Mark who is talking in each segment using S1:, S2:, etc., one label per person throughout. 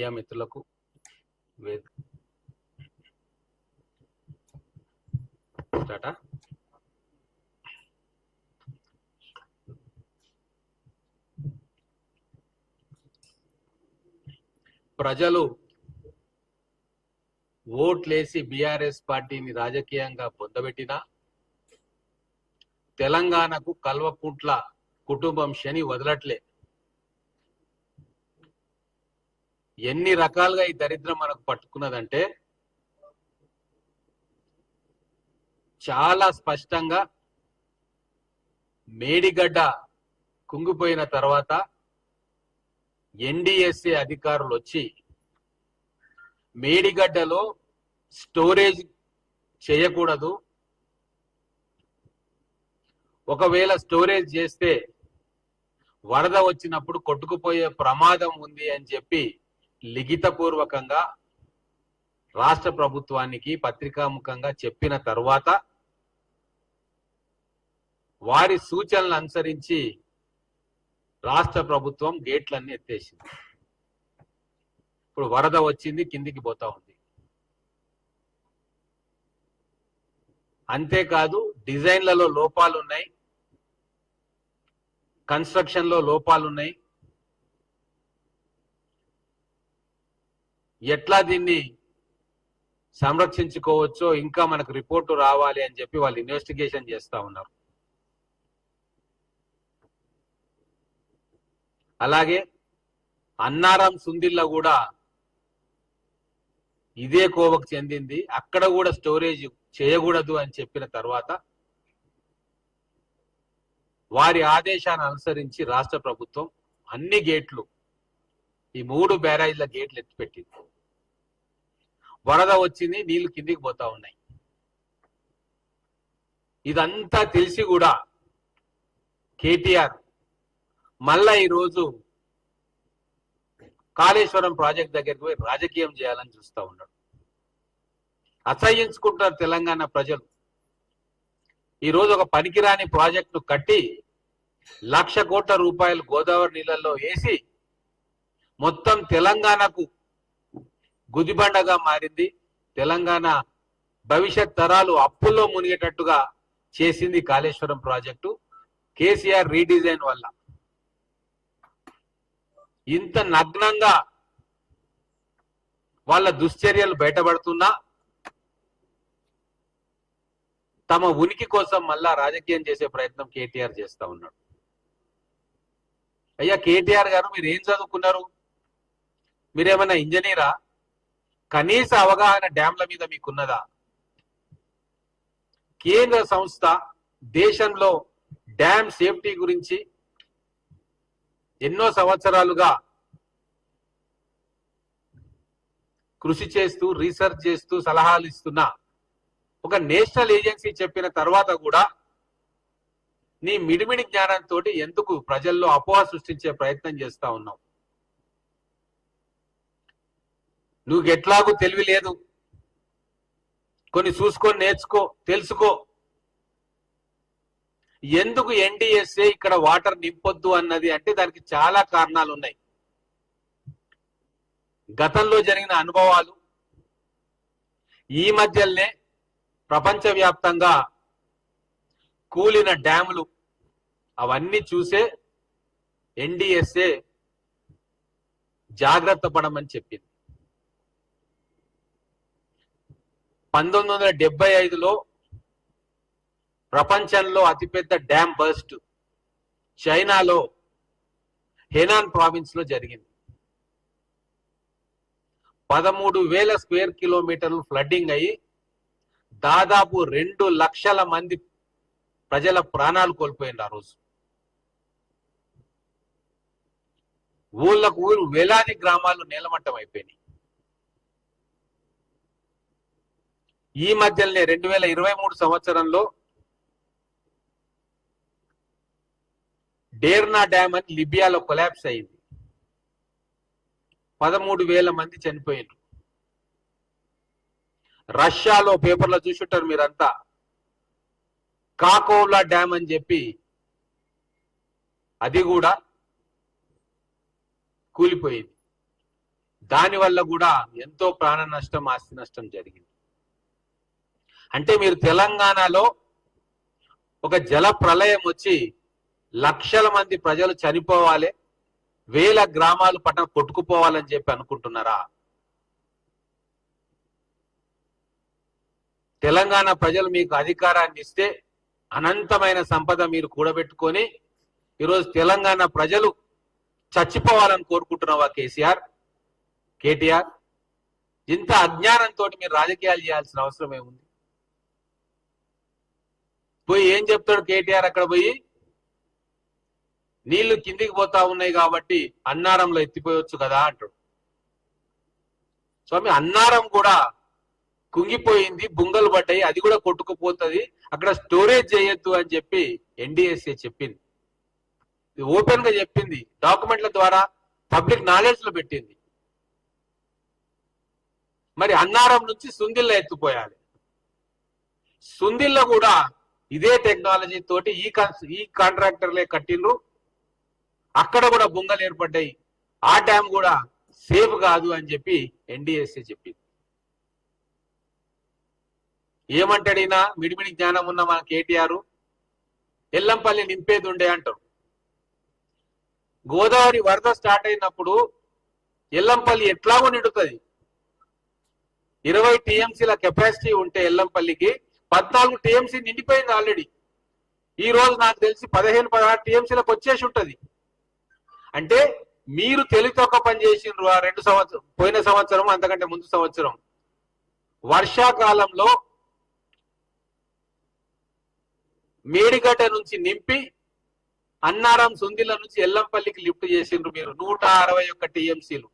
S1: Media మిత్రులకు ప్రజలు ఓట్లేసి బీఆర్ఎస్ పార్టీని రాజకీయంగా పొందబెట్టినా తెలంగాణకు కల్వకుంట్ల కుటుంబం శని వదలట్లే. ఎన్ని రకాలుగా ఈ దరిద్రం మనకు పట్టుకున్నదంటే చాలా స్పష్టంగా మేడిగడ్డ కుంగిపోయిన తర్వాత ఎన్డీఎస్ఏ అధికారులు వచ్చి మేడిగడ్డలో స్టోరేజ్ చేయకూడదు, ఒకవేళ స్టోరేజ్ చేస్తే వరద వచ్చినప్పుడు కొట్టుకుపోయే ప్రమాదం ఉంది అని చెప్పి లిఖితపూర్వకంగా రాష్ట్ర ప్రభుత్వానికి పత్రికాముఖంగా చెప్పిన తర్వాత వారి సూచనలు అనుసరించి రాష్ట్ర ప్రభుత్వం గేట్లన్నీ ఎత్తేసింది. ఇప్పుడు వరద వచ్చింది, కిందికి పోతా ఉంది. అంతేకాదు డిజైన్లలో లోపాలు ఉన్నాయి, కన్స్ట్రక్షన్ లో లోపాలు ఉన్నాయి. ఎట్లా దీన్ని సంరక్షించుకోవచ్చో ఇంకా మనకు రిపోర్టు రావాలి అని చెప్పి వాళ్ళు ఇన్వెస్టిగేషన్ చేస్తా ఉన్నారు. అలాగే అన్నారం సుందిల్ల కూడా ఇదే కోవకు చెందింది, అక్కడ కూడా స్టోరేజ్ చేయకూడదు అని చెప్పిన తర్వాత వారి ఆదేశాన్ని అనుసరించి రాష్ట్ర ప్రభుత్వం అన్ని గేట్లు, ఈ 3 బ్యారేజ్ల గేట్లు ఎత్తిపెట్టింది. వరద వచ్చింది, నీళ్లు కిందికి పోతా ఉన్నాయి. ఇదంతా తెలిసి కూడా కేటీఆర్ మళ్ళా ఈరోజు కాళేశ్వరం ప్రాజెక్ట్ దగ్గరికి పోయి రాజకీయం చేయాలని చూస్తా ఉన్నాడు. అసహ్యించుకుంటారు తెలంగాణ ప్రజలు. ఈరోజు ఒక పనికిరాని ప్రాజెక్టు కట్టి 1,00,000 కోట్ల రూపాయలు గోదావరి నీళ్ళల్లో వేసి మొత్తం తెలంగాణకు గుదిబండగా మారింది. తెలంగాణ భవిష్యత్ తరాలు అప్పుల్లో మునిగేటట్టుగా చేసింది కాళేశ్వరం ప్రాజెక్టు కేసీఆర్ రీడిజైన్ వల్ల. ఇంత నగ్నంగా వాళ్ళ దుశ్చర్యలు బయటపడుతున్నా తమ ఉనికి కోసం మళ్ళా రాజకీయం చేసే ప్రయత్నం కేటీఆర్ చేస్తా ఉన్నాడు. అయ్యా కేటీఆర్ గారు, మీరు ఏం చదువుకున్నారు? మీరేమన్నా ఇంజనీరా? కనీస అవగాహన డ్యాంల మీద మీకున్నదా? కేంద్ర సంస్థ దేశంలో డ్యామ్ సేఫ్టీ గురించి ఎన్నో సంవత్సరాలుగా కృషి చేస్తూ రీసెర్చ్ చేస్తూ సలహాలు ఇస్తున్న ఒక నేషనల్ ఏజెన్సీ చెప్పిన తర్వాత కూడా నీ మిడిమిడి జ్ఞానంతో ఎందుకు ప్రజల్లో అపోహ సృష్టించే ప్రయత్నం చేస్తా ఉన్నావు? నువ్వు ఎట్లాగూ తెలివి లేదు, కొన్ని చూసుకొని నేర్చుకో, తెలుసుకో. ఎందుకు ఎన్డీఎస్ఏ ఇక్కడ వాటర్ నింపొద్దు అన్నది అంటే దానికి చాలా కారణాలు ఉన్నాయి. గతంలో జరిగిన అనుభవాలు, ఈ మధ్యనే ప్రపంచవ్యాప్తంగా కూలిన డ్యాములు, అవన్నీ చూసే ఎన్డీఎస్ఏ జాగ్రత్త పడమని చెప్పింది. 1975లో ప్రపంచంలో అతిపెద్ద డ్యామ్ బర్స్ట్ చైనాలో హెనాన్ ప్రావిన్స్ లో జరిగింది. 13,000 స్క్వేర్ కిలోమీటర్లు ఫ్లడ్డింగ్ అయ్యి దాదాపు 2 లక్షల మంది ప్రజల ప్రాణాలు కోల్పోయింది. ఆ రోజు ఊళ్ళకు ఊరు వేలాది గ్రామాలు నేలమట్టం అయిపోయినాయి. ఈ మధ్యనే 2023 సంవత్సరంలో డేర్నా డ్యామ్ అని లిబియాలో కొలాప్స్ అయింది. 13,000 మంది చనిపోయినారు. రష్యాలో పేపర్లో చూసుంటారు మీరంతా, కాకోవ్లా డ్యామ్ అని చెప్పి అది కూడా కూలిపోయింది. దానివల్ల కూడా ఎంతో ప్రాణ నష్టం, ఆస్తి నష్టం జరిగింది. అంటే మీరు తెలంగాణలో ఒక జల ప్రళయం వచ్చి లక్షల మంది ప్రజలు చనిపోవాలి, వేల గ్రామాలు పట్టణ కొట్టుకుపోవాలని చెప్పి అనుకుంటున్నారా? తెలంగాణ ప్రజలు మీకు అధికారాన్ని ఇస్తే అనంతమైన సంపద మీరు కూడబెట్టుకొని ఈరోజు తెలంగాణ ప్రజలు చచ్చిపోవాలని కోరుకుంటున్నావా కేటీఆర్? ఇంత అజ్ఞానంతో మీరు రాజకీయాలు చేయాల్సిన అవసరం ఏముంది? పోయి ఏం చెప్తాడు కేటీఆర్? అక్కడ పోయి నీళ్లు కిందికి పోతా ఉన్నాయి కాబట్టి అన్నారంలో ఎత్తిపోయొచ్చు కదా అంటాడు. స్వామి, అన్నారం కూడా కుంగిపోయింది, బుంగలు పడ్డాయి, అది కూడా కొట్టుకుపోతుంది, అక్కడ స్టోరేజ్ చేయొద్దు అని చెప్పి ఎన్డీఎస్ఏ చెప్పింది. ఓపెన్ గా చెప్పింది, డాక్యుమెంట్ల ద్వారా పబ్లిక్ నాలెడ్జ్ లో పెట్టింది. మరి అన్నారం నుంచి సుందిల్లో ఎత్తుపోయాలి. సుందిల్లో కూడా ఇదే టెక్నాలజీ తోటి ఈ కాంట్రాక్టర్లే కట్టిండ్రు, అక్కడ కూడా బొంగలు ఏర్పడ్డాయి, ఆ డ్యామ్ కూడా సేఫ్ కాదు అని చెప్పి ఎన్డీఎస్ఏ చెప్పింది. ఏమంటాడినా మిడిమిడి జ్ఞానం ఉన్న మన కేటీఆర్, ఎల్లంపల్లి నింపేది ఉండే అంటారు. గోదావరి వరద స్టార్ట్ అయినప్పుడు ఎల్లంపల్లి ఎట్లాగో నిండుతుంది. 20 టీఎంసీల కెపాసిటీ ఉంటే ఎల్లంపల్లికి 14 టీఎంసీ నిండిపోయింది ఆల్రెడీ. ఈ రోజు నాకు తెలిసి 15-16 టీఎంసీలకు వచ్చేసి ఉంటది. అంటే మీరు తెలివితోక పని చేసిండ్రు ఆ 2 సంవత్సరం, పోయిన సంవత్సరం, అంతకంటే ముందు సంవత్సరం వర్షాకాలంలో మేడిగడ్డ నుంచి నింపి అన్నారం సుందిల నుంచి ఎల్లంపల్లికి లిఫ్ట్ చేసిండ్రు మీరు 161 టీఎంసీలు.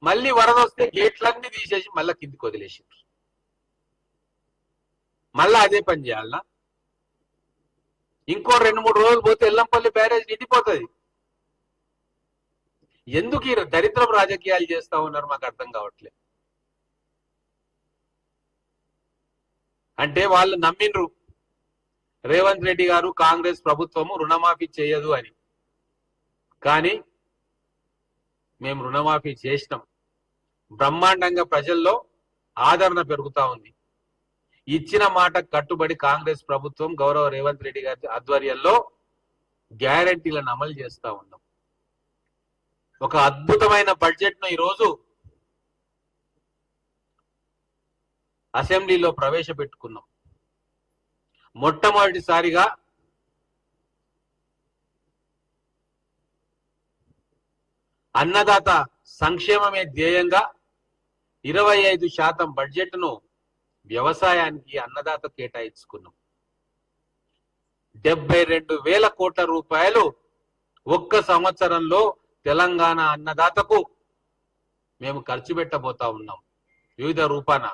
S1: మళ్ళీ వరద వస్తే గేట్లన్నీ తీసేసి మళ్ళీ కిందికి వదిలేసిండ్రు. మళ్ళా అదే పని చేయాలనా? ఇంకో 2-3 రోజులు పోతే ఎల్లంపల్లి బ్యారేజ్ నిండిపోతుంది. ఎందుకు ఈ దరిద్రపు రాజకీయాలు చేస్తా ఉన్నారు మాకు అర్థం కావట్లేదు. అంటే వాళ్ళు నమ్మిండ్రు రేవంత్ రెడ్డి గారు, కాంగ్రెస్ ప్రభుత్వము రుణమాఫీ చేయదు అని. కానీ మేము రుణమాఫీ చేసినాం. బ్రహ్మాండంగా ప్రజల్లో ఆదరణ పెరుగుతా ఉంది. ఇచ్చిన మాట కట్టుబడి కాంగ్రెస్ ప్రభుత్వం, గౌరవ రేవంత్ రెడ్డి గారి ఆధ్వర్యంలో గ్యారంటీలను అమలు చేస్తా ఉన్నాం. ఒక అద్భుతమైన బడ్జెట్ ను ఈరోజు అసెంబ్లీలో ప్రవేశపెట్టుకున్నాం. మొట్టమొదటిసారిగా అన్నదాత సంక్షేమమే ధ్యేయంగా 25% బడ్జెట్ ను వ్యవసాయానికి అన్నదాత కేటాయించుకున్నాం. 72,000 కోట్ల రూపాయలు ఒక్క సంవత్సరంలో తెలంగాణ అన్నదాతకు మేము ఖర్చు పెట్టబోతా ఉన్నాం వివిధ రూపాన.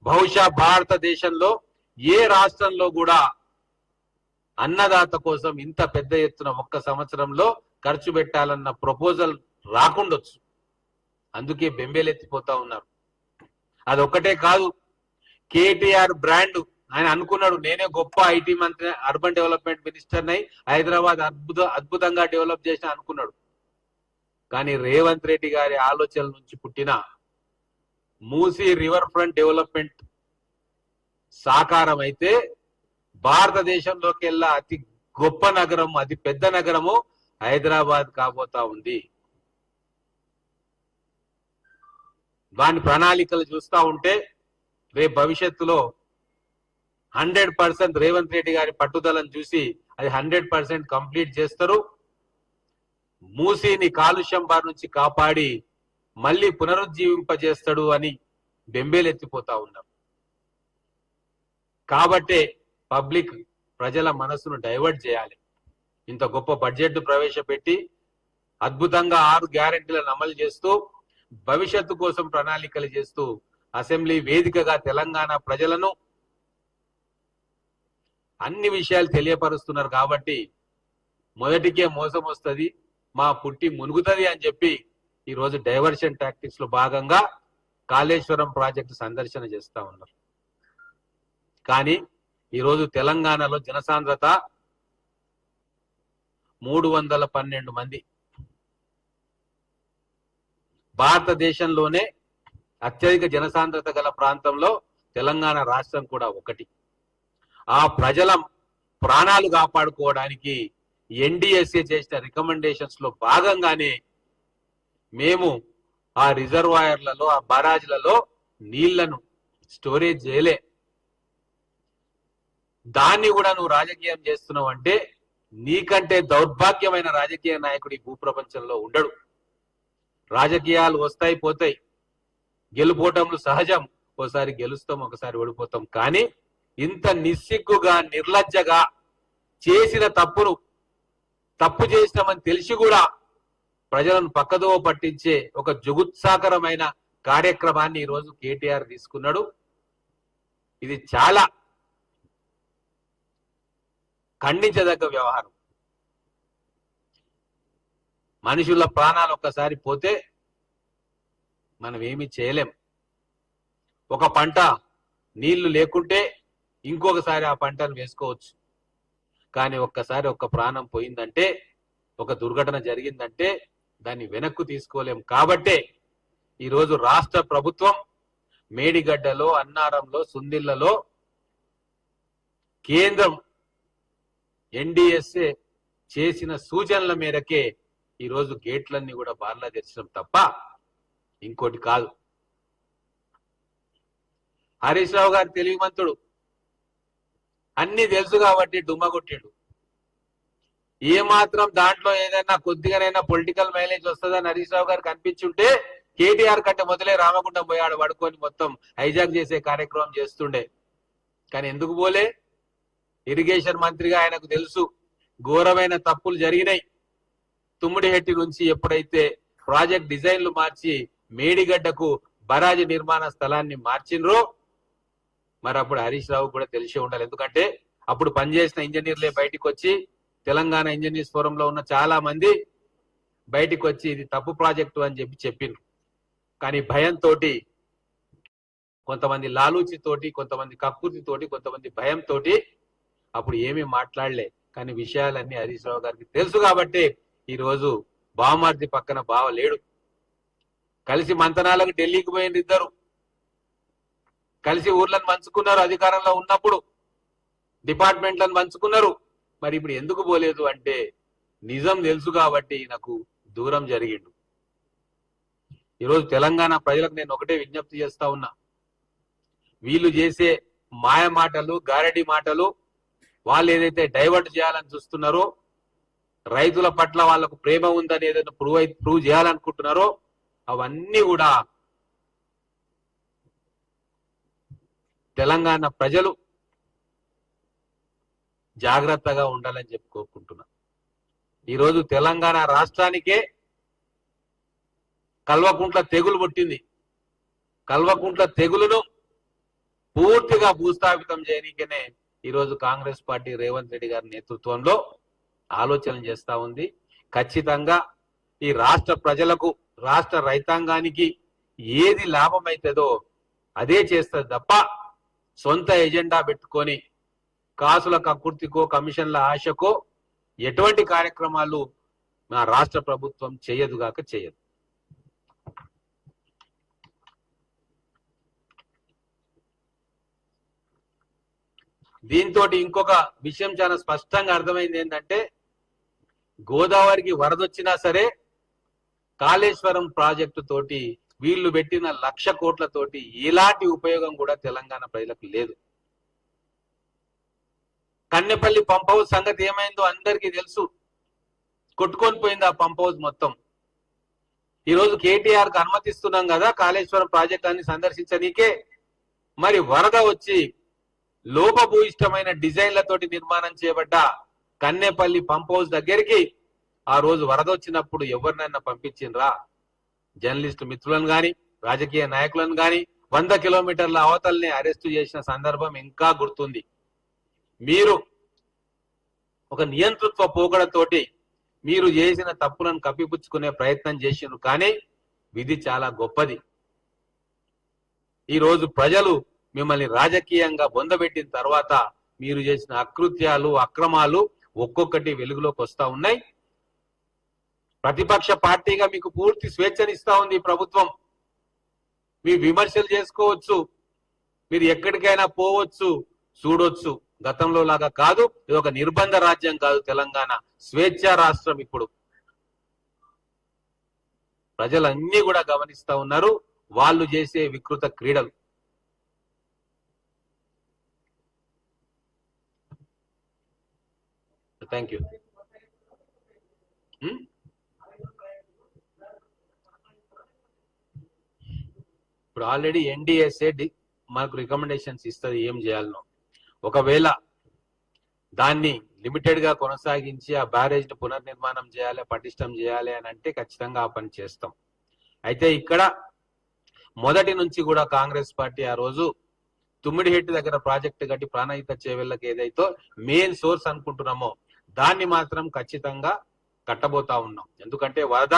S1: బహుశా భారతదేశంలో ఏ రాష్ట్రంలో కూడా అన్నదాత కోసం ఇంత పెద్ద ఎత్తున ఒక్క సంవత్సరంలో ఖర్చు పెట్టాలన్న ప్రపోజల్ రాకుండొచ్చు. అందుకే బెంబేలెత్తిపోతా ఉన్నారు. అదొక్కటే కాదు, కేటీఆర్ బ్రాండ్ ఆయన అనుకున్నాడు నేనే గొప్ప ఐటీ మంత్రి, అర్బన్ డెవలప్మెంట్ మినిస్టర్ నై హైదరాబాద్ అద్భుతంగా డెవలప్ చేసిన అనుకున్నాడు. కానీ రేవంత్ రెడ్డి గారి ఆలోచనల నుంచి పుట్టిన మూసీ రివర్ ఫ్రంట్ డెవలప్మెంట్ సాకారం అయితే భారతదేశంలోకెల్లా అతి గొప్ప నగరం, అతి పెద్ద నగరము హైదరాబాద్ కాబోతా ఉంది. దాని ప్రణాళికలు చూస్తా ఉంటే రేపు భవిష్యత్తులో 100% రేవంత్ రెడ్డి గారి పట్టుదలను చూసి అది 100% కంప్లీట్ చేస్తారు. మూసీని కాలుష్యం బారి నుంచి కాపాడి మళ్ళీ పునరుజ్జీవింపజేస్తాడు అని బెంబేలెత్తిపోతా ఉన్నారు. కాబట్టే పబ్లిక్ ప్రజల మనసును డైవర్ట్ చేయాలి. ఇంత గొప్ప బడ్జెట్ ప్రవేశపెట్టి అద్భుతంగా 6 గ్యారెంటీలను అమలు చేస్తూ భవిష్యత్తు కోసం ప్రణాళికలు చేస్తూ అసెంబ్లీ వేదికగా తెలంగాణ ప్రజలను అన్ని విషయాలు తెలియపరుస్తున్నారు. కాబట్టి మొదటికే మోసం వస్తుంది, మా పుట్టి మునుగుతుంది అని చెప్పి ఈరోజు డైవర్షన్ టాక్టిక్స్ లో భాగంగా కాళేశ్వరం ప్రాజెక్టు సందర్శన చేస్తా ఉన్నారు. కానీ ఈరోజు తెలంగాణలో జనసాంద్రత 312 మంది. భారతదేశంలోనే అత్యధిక జనసాంద్రత గల ప్రాంతంలో తెలంగాణ రాష్ట్రం కూడా ఒకటి. ఆ ప్రజల ప్రాణాలు కాపాడుకోవడానికి ఎన్డీఎస్ఏ చేసిన రికమెండేషన్స్ లో భాగంగానే మేము ఆ రిజర్వాయర్లలో, ఆ బరాజ్లలో నీళ్లను స్టోరేజ్ చేయలే. దాన్ని కూడా నువ్వు రాజకీయం చేస్తున్నావు అంటే నీకంటే దౌర్భాగ్యమైన రాజకీయ నాయకుడు ఈ భూప్రపంచంలో ఉండడు. రాజకీయాలు వస్తాయి పోతాయి, గెలుపోవటంలు సహజం. ఒకసారి గెలుస్తాం, ఒకసారి ఓడిపోతాం. కానీ ఇంత నిస్సిగ్గుగా, నిర్లజ్జగా చేసిన తప్పు చేసినామని తెలిసి కూడా ప్రజలను పక్కదోవ పట్టించే ఒక జుగుత్సాకరమైన కార్యక్రమాన్ని ఈరోజు కేటీఆర్ తీసుకున్నాడు. ఇది చాలా ఖండించదగ్గ వ్యవహారం. మనుషుల ప్రాణాలు ఒక్కసారి పోతే మనం ఏమీ చేయలేం. ఒక పంట నీళ్లు లేకుంటే ఇంకొకసారి ఆ పంటను వేసుకోవచ్చు. కానీ ఒక్కసారి ఒక్క ప్రాణం పోయిందంటే, ఒక దుర్ఘటన జరిగిందంటే దాన్ని వెనక్కు తీసుకోలేం. కాబట్టే ఈరోజు రాష్ట్ర ప్రభుత్వం మేడిగడ్డలో, అన్నారంలో, సుందిళ్లలో కేంద్రం ఎన్డీఎస్ఏ చేసిన సూచనల మేరకే ఈరోజు గేట్లన్నీ కూడా బార్లా తెరచడం తప్ప ఇంకోటి కాదు. హరీష్ రావు గారు తెలివిమంతుడు, అన్ని తెలుసు కాబట్టి డుమ్మ కొట్టాడు. ఏ మాత్రం దాంట్లో ఏదైనా కొద్దిగానైనా పొలిటికల్ మైలేజ్ వస్తుందని హరీష్ రావు గారికి అనిపించుంటే కేటీఆర్ కంటే మొదలే రామగుండం పోయాడు పడుకొని మొత్తం హైజాక్ చేసే కార్యక్రమం చేస్తుండే. కానీ ఎందుకు పోలే? ఇరిగేషన్ మంత్రిగా ఆయనకు తెలుసు ఘోరమైన తప్పులు జరిగినాయి. తుమ్మిడిహెట్టి నుంచి ఎప్పుడైతే ప్రాజెక్ట్ డిజైన్లు మార్చి మేడిగడ్డకు బరాజు నిర్మాణ స్థలాన్ని మార్చినరో మరి అప్పుడు హరీష్ రావు కూడా తెలిసే ఉండాలి. ఎందుకంటే అప్పుడు పనిచేసిన ఇంజనీర్లే బయటికి వచ్చి, తెలంగాణ ఇంజనీర్స్ ఫోరంలో ఉన్న చాలా మంది బయటికి వచ్చి ఇది తప్పు ప్రాజెక్టు అని చెప్పిండ్రు. కానీ భయంతో, కొంతమంది లాలూచితోటి, కొంతమంది కక్కుర్తితోటి, కొంతమంది భయంతో అప్పుడు ఏమీ మాట్లాడలే. కానీ విషయాలన్నీ హరీష్ రావు గారికి తెలుసు కాబట్టి ఈరోజు బావమర్ది పక్కన బావ లేడు. కలిసి మంతనాలకు ఢిల్లీకి పోయింది ఇద్దరు, కలిసి ఊర్లను పంచుకున్నారు. అధికారంలో ఉన్నప్పుడు డిపార్ట్మెంట్లను పంచుకున్నారు. మరి ఇప్పుడు ఎందుకు పోలేదు అంటే నిజం తెలుసు కాబట్టి నాకు దూరం జరిగిండు. ఈరోజు తెలంగాణ ప్రజలకు నేను ఒకటే విజ్ఞప్తి చేస్తా ఉన్నా, వీళ్ళు చేసే మాయ మాటలు, గారడి మాటలు, వాళ్ళు ఏదైతే డైవర్ట్ చేయాలని చూస్తున్నారో, రైతుల పట్ల వాళ్ళకు ప్రేమ ఉందని ఏదైతే ప్రూవ్ చేయాలనుకుంటున్నారో అవన్నీ కూడా తెలంగాణ ప్రజలు జాగ్రత్తగా ఉండాలని చెప్పి కోరుకుంటున్నా. ఈరోజు తెలంగాణ రాష్ట్రానికే కల్వకుంట్ల తెగులు పుట్టింది. కల్వకుంట్ల తెగులును పూర్తిగా భూస్థాపితం చేయడానికనే ఈరోజు కాంగ్రెస్ పార్టీ రేవంత్ రెడ్డి గారి నేతృత్వంలో ఆలోచనలు చేస్తా ఉంది. ఖచ్చితంగా ఈ రాష్ట్ర ప్రజలకు, రాష్ట్ర రైతాంగానికి ఏది లాభం అవుతుందో అదే చేస్తుంది తప్ప సొంత ఎజెండా పెట్టుకొని కాసుల కక్కుర్తికో, కమిషన్ల ఆశకో ఎటువంటి కార్యక్రమాలు మా రాష్ట్ర ప్రభుత్వం చేయదుగాక చేయదు. దీంతో ఇంకొక విషయం చాలా స్పష్టంగా అర్థమైంది ఏంటంటే, గోదావరికి వరదొచ్చినా సరే కాళేశ్వరం ప్రాజెక్టు తోటి వీళ్ళు పెట్టిన 1,00,000 కోట్లతోటి ఎలాంటి ఉపయోగం కూడా తెలంగాణ ప్రజలకు లేదు. కన్నెపల్లి పంప్ హౌస్ సంగతి ఏమైందో అందరికీ తెలుసు. కొట్టుకొని పోయింది ఆ పంప్ హౌస్ మొత్తం. ఈరోజు కేటీఆర్ కు అనుమతిస్తున్నాం కదా కాళేశ్వరం ప్రాజెక్టాన్ని సందర్శించనీకే. మరి వరద వచ్చి లోపభూయిష్టమైన డిజైన్లతోటి నిర్మాణం చేయబడ్డ కన్నెపల్లి పంప్ హౌస్ దగ్గరికి ఆ రోజు వరద వచ్చినప్పుడు ఎవరినైనా పంపించిండ్రా? జర్నలిస్టు మిత్రులను గాని, రాజకీయ నాయకులను గాని 100 కిలోమీటర్ల అవతల్ని అరెస్టు చేసిన సందర్భం ఇంకా గుర్తుంది. మీరు ఒక నియంతృత్వ పోకడతోటి మీరు చేసిన తప్పులను కప్పిపుచ్చుకునే ప్రయత్నం చేసిండ్రు. కానీ విధి చాలా గొప్పది. ఈరోజు ప్రజలు మిమ్మల్ని రాజకీయంగా బొందబెట్టిన తర్వాత మీరు చేసిన అకృత్యాలు, అక్రమాలు ఒక్కొక్కటి వెలుగులోకి వస్తా ఉన్నాయి. ప్రతిపక్ష పార్టీగా మీకు పూర్తి స్వేచ్ఛనిస్తా ఉంది ఈ ప్రభుత్వం. మీ విమర్శలు చేసుకోవచ్చు, మీరు ఎక్కడికైనా పోవచ్చు, చూడొచ్చు. గతంలో లాగా కాదు, ఇది ఒక నిర్బంధ రాజ్యం కాదు తెలంగాణ, స్వేచ్ఛ రాష్ట్రం. ఇప్పుడు ప్రజలన్నీ కూడా గమనిస్తా ఉన్నారు వాళ్ళు చేసే వికృత క్రీడలు. Thank you. ఇప్పుడు ఆల్రెడీ ఎన్డీఎస్ఏ మనకు రికమెండేషన్స్ ఇస్తుంది ఏం చేయాలనో. ఒకవేళ దాన్ని లిమిటెడ్ గా కొనసాగించి ఆ బ్యారేజ్ ను పునర్నిర్మాణం చేయాలి, పటిష్టం చేయాలి అని అంటే ఖచ్చితంగా ఆ పని చేస్తాం. అయితే ఇక్కడ మొదటి నుంచి కూడా కాంగ్రెస్ పార్టీ ఆ రోజు తుమ్మిడిహెట్టి దగ్గర ప్రాజెక్టు కట్టి ప్రాణహిత చేవెళ్ళకి ఏదైతే మెయిన్ సోర్స్ అనుకుంటున్నామో దాన్ని మాత్రం ఖచ్చితంగా కట్టబోతా ఉన్నాం. ఎందుకంటే వరద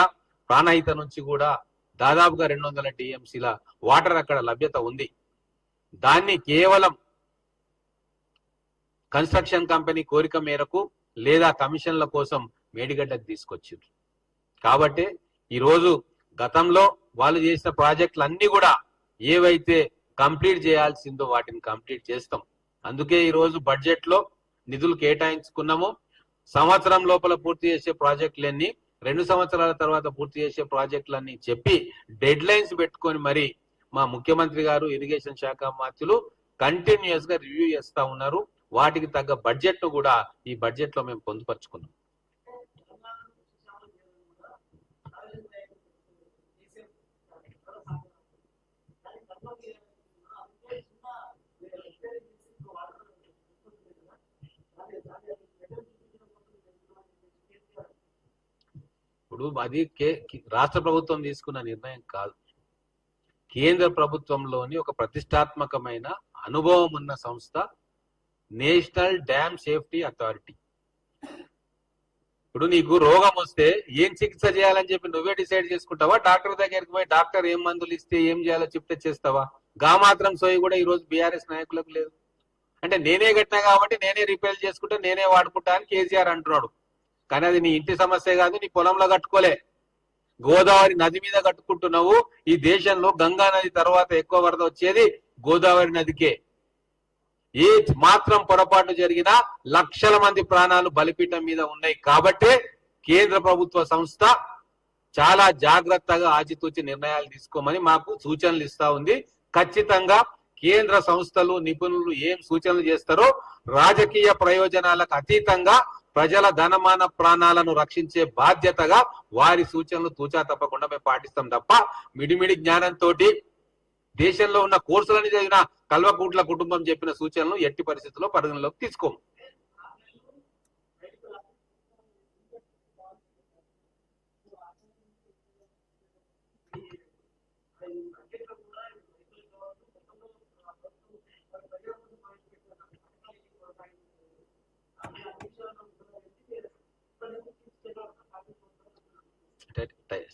S1: ప్రాణహిత నుంచి కూడా దాదాపుగా 200 టీఎంసీల వాటర్ అక్కడ లభ్యత ఉంది. దాన్ని కేవలం కన్స్ట్రక్షన్ కంపెనీ కోరిక మేరకు లేదా కమిషన్ల కోసం మేడిగడ్డకు తీసుకొచ్చారు. కాబట్టి ఈరోజు గతంలో వాళ్ళు చేసిన ప్రాజెక్టులు అన్ని కూడా ఏవైతే కంప్లీట్ చేయాల్సిందో వాటిని కంప్లీట్ చేస్తాం. అందుకే ఈరోజు బడ్జెట్ లో నిధులు కేటాయించుకున్నాము. సంవత్సరం లోపల పూర్తి చేసే ప్రాజెక్టులన్నీ, 2 సంవత్సరాల తర్వాత పూర్తి చేసే ప్రాజెక్టులన్నీ చెప్పి డెడ్ లైన్స్ పెట్టుకొని మరి మా ముఖ్యమంత్రి గారు, ఇరిగేషన్ శాఖ మంత్రులు కంటిన్యూస్ గా రివ్యూ చేస్తా ఉన్నారు. వాటికి తగ్గ బడ్జెట్ ను కూడా ఈ బడ్జెట్ లో మేము పొందుపరుచుకున్నాం. ఇప్పుడు అది రాష్ట్ర ప్రభుత్వం తీసుకున్న నిర్ణయం కాదు, కేంద్ర ప్రభుత్వంలోని ఒక ప్రతిష్టాత్మకమైన అనుభవం ఉన్న సంస్థ నేషనల్ డ్యామ్ సేఫ్టీ అథారిటీ. ఇప్పుడు నీకు రోగం వస్తే ఏం చికిత్స చేయాలని చెప్పి నువ్వే డిసైడ్ చేసుకుంటావా? డాక్టర్ దగ్గరికి పోయి డాక్టర్ ఏం మందులు ఇస్తే ఏం చేయాలో చెప్తే చేస్తావా? గా మాత్రం సోయి కూడా ఈ రోజు బీఆర్ఎస్ నాయకులకు లేదు. అంటే నేనే కట్టినా కాబట్టి నేనే రిపేర్ చేసుకుంటా, నేనే వాడుకుంటా అని కేసీఆర్ అంటున్నాడు. కానీ అది నీ ఇంటి సమస్య కాదు, నీ పొలంలో కట్టుకోలే, గోదావరి నది మీద కట్టుకుంటున్నావు. ఈ దేశంలో గంగా నది తర్వాత ఎక్కువ వరద వచ్చేది గోదావరి నదికే. ఏ మాత్రం పొరపాటు జరిగినా లక్షల మంది ప్రాణాలు బలిపీఠం మీద ఉన్నాయి. కాబట్టే కేంద్ర ప్రభుత్వ సంస్థ చాలా జాగ్రత్తగా ఆచితూచి నిర్ణయాలు తీసుకోమని మాకు సూచనలు ఇస్తా ఉంది. ఖచ్చితంగా కేంద్ర సంస్థలు, నిపుణులు ఏం సూచనలు చేస్తారో రాజకీయ ప్రయోజనాలకు అతీతంగా ప్రజల ధనమాన ప్రాణాలను రక్షించే బాధ్యతగా వారి సూచనలు తూచా తప్పకుండా మేము పాటిస్తాం తప్ప మిడిమిడి జ్ఞానంతో దేశంలో ఉన్న కోర్సులని చదివిన కల్వకుంట్ల కుటుంబం చెప్పిన సూచనలు ఎట్టి పరిస్థితుల్లో పరిగణలోకి తీసుకోము.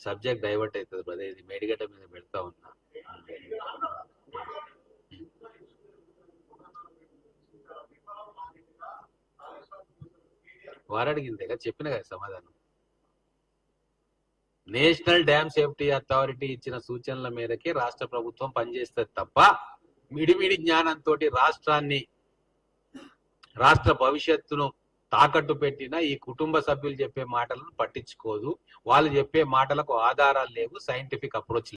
S1: సబ్జెక్ట్ డైవర్ట్ అవుతుంది బ్రదర్, ఇది మేడిగడ్డ మీద పెడతా ఉన్నా. వారడిగిందే చెప్పిన కదా సమాధానం. నేషనల్ డ్యామ్ సేఫ్టీ అథారిటీ ఇచ్చిన సూచనల మేరకే రాష్ట్ర ప్రభుత్వం పనిచేస్తుంది తప్ప మిడిమిడి జ్ఞానంతో రాష్ట్ర భవిష్యత్తును తాకట్టు పెట్టిన ఈ కుటుంబ సభ్యులు చెప్పే మాటలను పట్టించుకోదు. వాళ్ళు చెప్పే మాటలకు ఆధారాలు లేవు, సైంటిఫిక్ అప్రోచ్